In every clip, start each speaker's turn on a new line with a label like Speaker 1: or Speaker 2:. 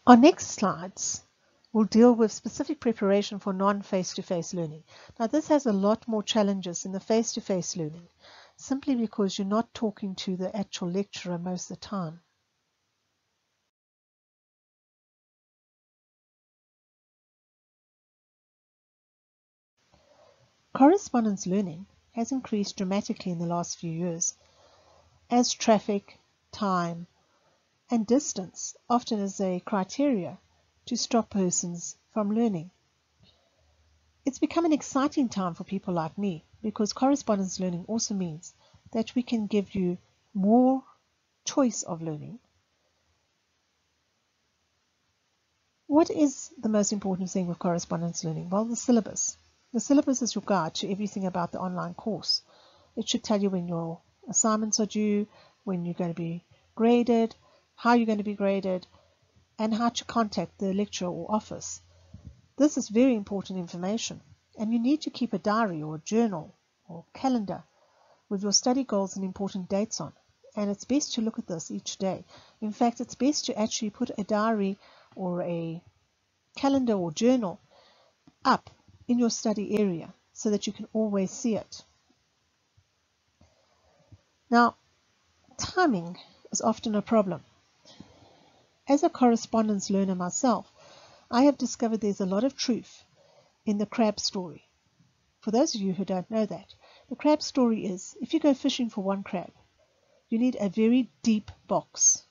Speaker 1: Our next slides will deal with specific preparation for non-face-to-face learning. Now this has a lot more challenges than the face-to-face learning, simply because you're not talking to the actual lecturer most of the time. Correspondence learning has increased dramatically in the last few years, as traffic, time, and distance often is a criteria to stop persons from learning. It's become an exciting time for people like me because correspondence learning also means that we can give you more choice of learning. What is the most important thing with correspondence learning? Well, the syllabus. The syllabus is your guide to everything about the online course. It should tell you when your assignments are due, when you're going to be graded, how you're going to be graded, and how to contact the lecturer or office. This is very important information, and you need to keep a diary or a journal or calendar with your study goals and important dates on. And it's best to look at this each day. In fact, it's best to actually put a diary or a calendar or journal up in your study area so that you can always see it. Now, timing is often a problem. As a correspondence learner myself, I have discovered there's a lot of truth in the crab story. For those of you who don't know that, the crab story is, if you go fishing for one crab, you need a very deep box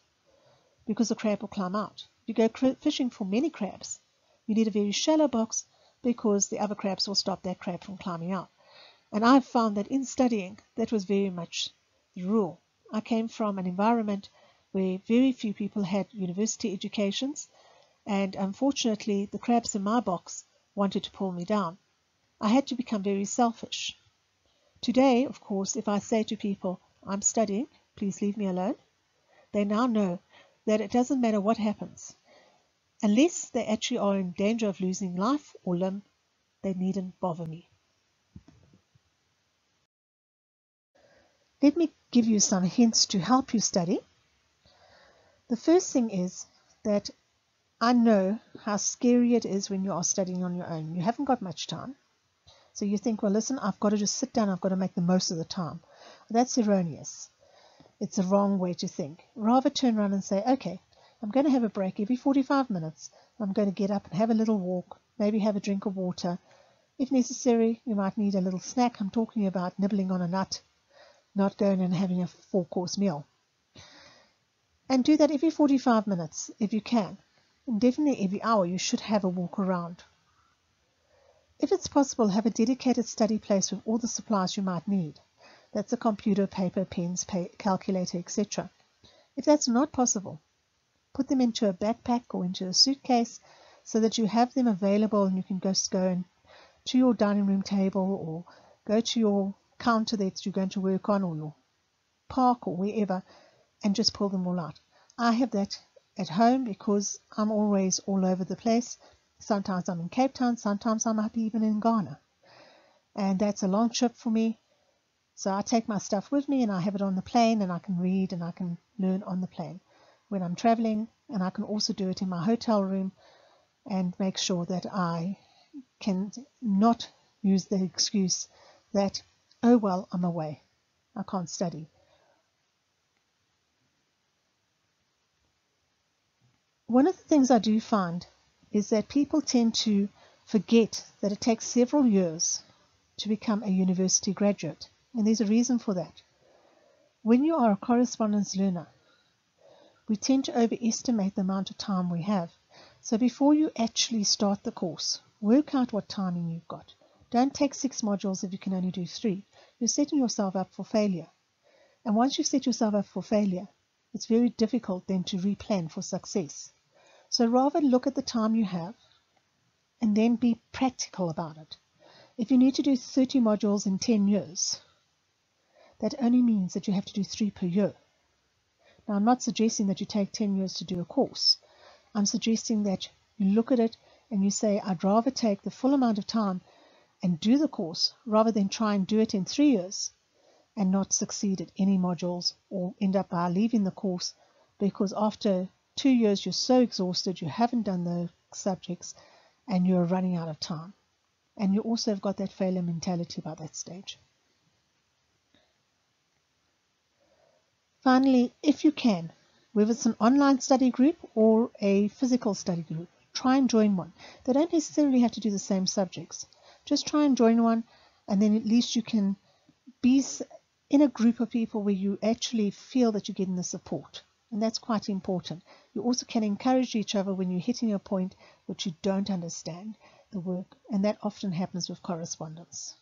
Speaker 1: because the crab will climb out. If you go fishing for many crabs, you need a very shallow box because the other crabs will stop that crab from climbing out. And I've found that in studying, that was very much the rule. I came from an environment where very few people had university educations, and unfortunately the crabs in my box wanted to pull me down. I had to become very selfish. Today, of course, if I say to people, I'm studying, please leave me alone, they now know that it doesn't matter what happens. Unless they actually are in danger of losing life or limb, they needn't bother me. Let me give you some hints to help you study. The first thing is that I know how scary it is when you are studying on your own. You haven't got much time. So you think, well, listen, I've got to just sit down. I've got to make the most of the time. That's erroneous. It's a wrong way to think. Rather turn around and say, okay, I'm going to have a break every 45 minutes. I'm going to get up and have a little walk, maybe have a drink of water. If necessary, you might need a little snack. I'm talking about nibbling on a nut, not going and having a 4-course meal. And do that every 45 minutes if you can. And definitely every hour you should have a walk around. If it's possible, have a dedicated study place with all the supplies you might need. That's a computer, paper, pens, calculator, etc. If that's not possible, put them into a backpack or into a suitcase so that you have them available and you can just go to your dining room table or go to your counter that you're going to work on or your park or wherever and just pull them all out. I have that at home because I'm always all over the place. Sometimes I'm in Cape Town, sometimes I might be even in Ghana. And that's a long trip for me. So I take my stuff with me and I have it on the plane and I can read and I can learn on the plane when I'm traveling, and I can also do it in my hotel room and make sure that I can not use the excuse that, oh well, I'm away, I can't study. One of the things I do find is that people tend to forget that it takes several years to become a university graduate, and there's a reason for that. When you are a correspondence learner, we tend to overestimate the amount of time we have. So before you actually start the course, work out what timing you've got. Don't take 6 modules if you can only do 3. You're setting yourself up for failure. And once you set yourself up for failure, it's very difficult then to replan for success. So rather look at the time you have and then be practical about it. If you need to do 30 modules in 10 years, that only means that you have to do 3 per year. Now, I'm not suggesting that you take 10 years to do a course. I'm suggesting that you look at it and you say, I'd rather take the full amount of time and do the course rather than try and do it in 3 years and not succeed at any modules or end up by leaving the course because after 2 years you're so exhausted, you haven't done the subjects, and you're running out of time. And you also have got that failure mentality by that stage. Finally, if you can, whether it's an online study group or a physical study group, try and join one. They don't necessarily have to do the same subjects. Just try and join one, and then at least you can be in a group of people where you actually feel that you're getting the support. And that's quite important. You also can encourage each other when you're hitting a point which you don't understand the work, and that often happens with correspondence.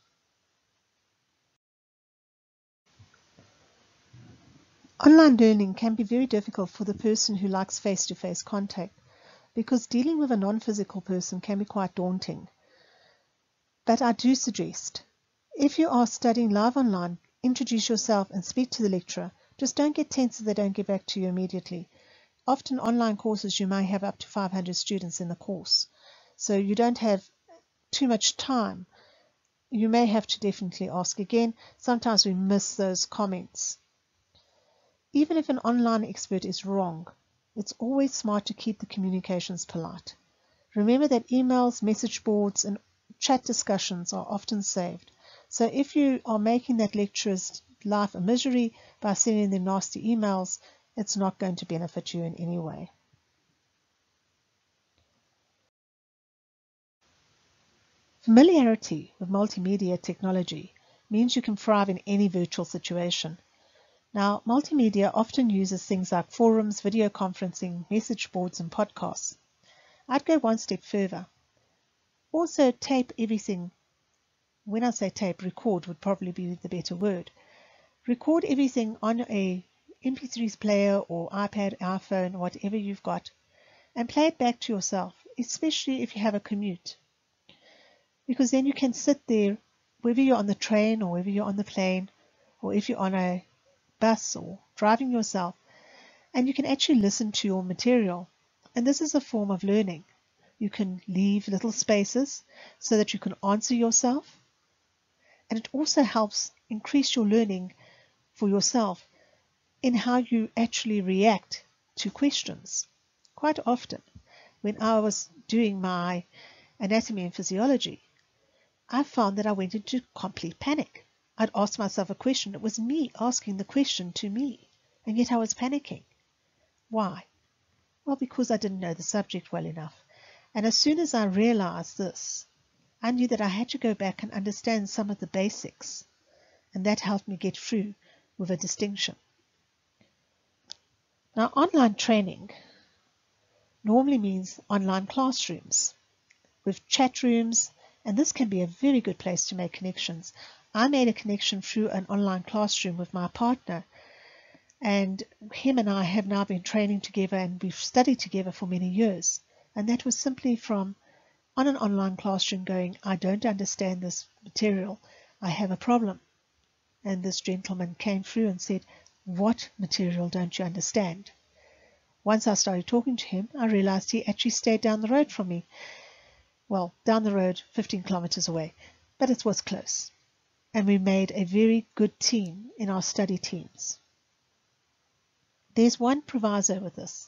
Speaker 1: Online learning can be very difficult for the person who likes face-to-face contact, because dealing with a non-physical person can be quite daunting. But I do suggest, if you are studying live online, introduce yourself and speak to the lecturer. Just don't get tense if they don't get back to you immediately. Often online courses you may have up to 500 students in the course, so you don't have too much time. You may have to definitely ask again. Sometimes we miss those comments. Even if an online expert is wrong, it's always smart to keep the communications polite. Remember that emails, message boards, and chat discussions are often saved. So if you are making that lecturer's life a misery by sending them nasty emails, it's not going to benefit you in any way. Familiarity with multimedia technology means you can thrive in any virtual situation. Now, multimedia often uses things like forums, video conferencing, message boards, and podcasts. I'd go one step further. Also, tape everything. When I say tape, record would probably be the better word. Record everything on a MP3 player or iPad, iPhone, whatever you've got, and play it back to yourself, especially if you have a commute. Because then you can sit there, whether you're on the train or whether you're on the plane, or if you're on a bus or driving yourself, and you can actually listen to your material. And this is a form of learning. You can leave little spaces so that you can answer yourself, and it also helps increase your learning for yourself in how you actually react to questions. Quite often, when I was doing my anatomy and physiology, I found that I went into complete panic. I'd ask myself a question. It was me asking the question to me, and yet I was panicking. Why? Well, because I didn't know the subject well enough. And as soon as I realized this, I knew that I had to go back and understand some of the basics, and that helped me get through with a distinction. Now, online training normally means online classrooms with chat rooms, and this can be a very good place to make connections. I made a connection through an online classroom with my partner, and him and I have now been training together, and we've studied together for many years. And that was simply from on an online classroom going, I don't understand this material, I have a problem. And this gentleman came through and said, what material don't you understand? Once I started talking to him, I realized he actually stayed down the road from me. Well, down the road, 15 kilometers away, but it was close. And we made a very good team in our study teams. There's one proviso with this.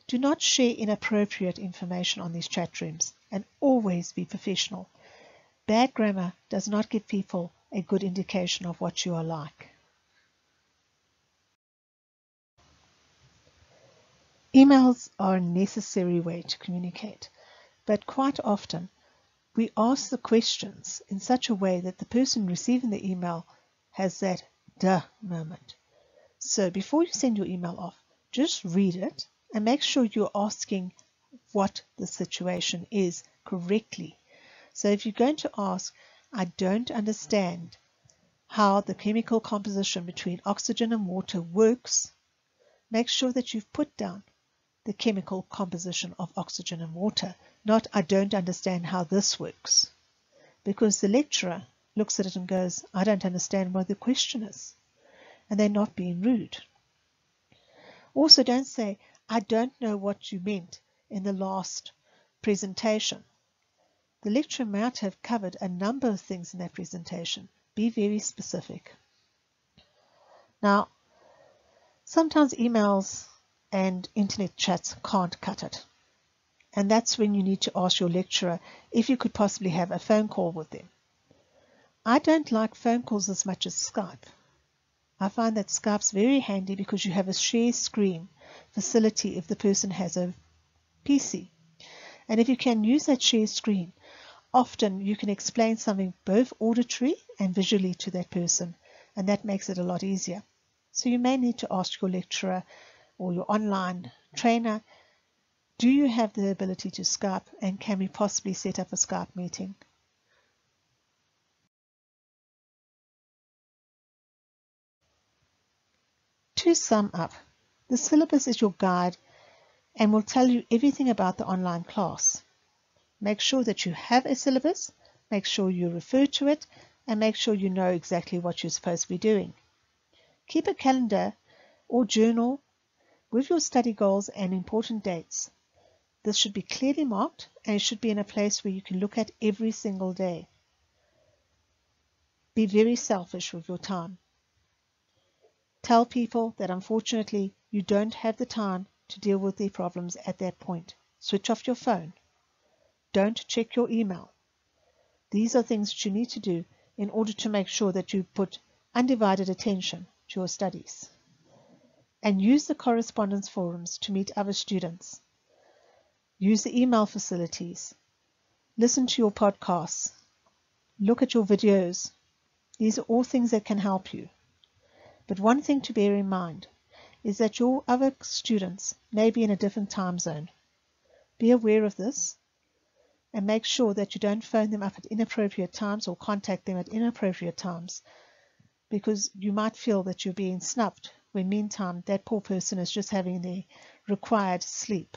Speaker 1: Do not share inappropriate information on these chat rooms, and always be professional. Bad grammar does not give people a good indication of what you are like. Emails are a necessary way to communicate, but quite often we ask the questions in such a way that the person receiving the email has that duh moment. So before you send your email off, just read it and make sure you're asking what the situation is correctly. So if you're going to ask, I don't understand how the chemical composition between oxygen and water works, make sure that you've put down the chemical composition of oxygen and water, not I don't understand how this works. Because the lecturer looks at it and goes, I don't understand what the question is. And they're not being rude. Also, don't say, I don't know what you meant in the last presentation. The lecturer might have covered a number of things in that presentation. Be very specific. Now, sometimes emails and internet chats can't cut it. And that's when you need to ask your lecturer if you could possibly have a phone call with them. I don't like phone calls as much as Skype. I find that Skype's very handy because you have a share screen facility if the person has a PC. And if you can use that share screen, often you can explain something both auditory and visually to that person, and that makes it a lot easier. So you may need to ask your lecturer or your online trainer, do you have the ability to Skype, and can we possibly set up a Skype meeting? To sum up, the syllabus is your guide and will tell you everything about the online class. Make sure that you have a syllabus, make sure you refer to it, and make sure you know exactly what you're supposed to be doing. Keep a calendar or journal with your study goals and important dates. This should be clearly marked and it should be in a place where you can look at every single day. Be very selfish with your time. Tell people that unfortunately you don't have the time to deal with their problems at that point. Switch off your phone. Don't check your email. These are things that you need to do in order to make sure that you put undivided attention to your studies. And use the correspondence forums to meet other students. Use the email facilities. Listen to your podcasts. Look at your videos. These are all things that can help you. But one thing to bear in mind is that your other students may be in a different time zone. Be aware of this and make sure that you don't phone them up at inappropriate times or contact them at inappropriate times, because you might feel that you're being snubbed when meantime that poor person is just having their required sleep.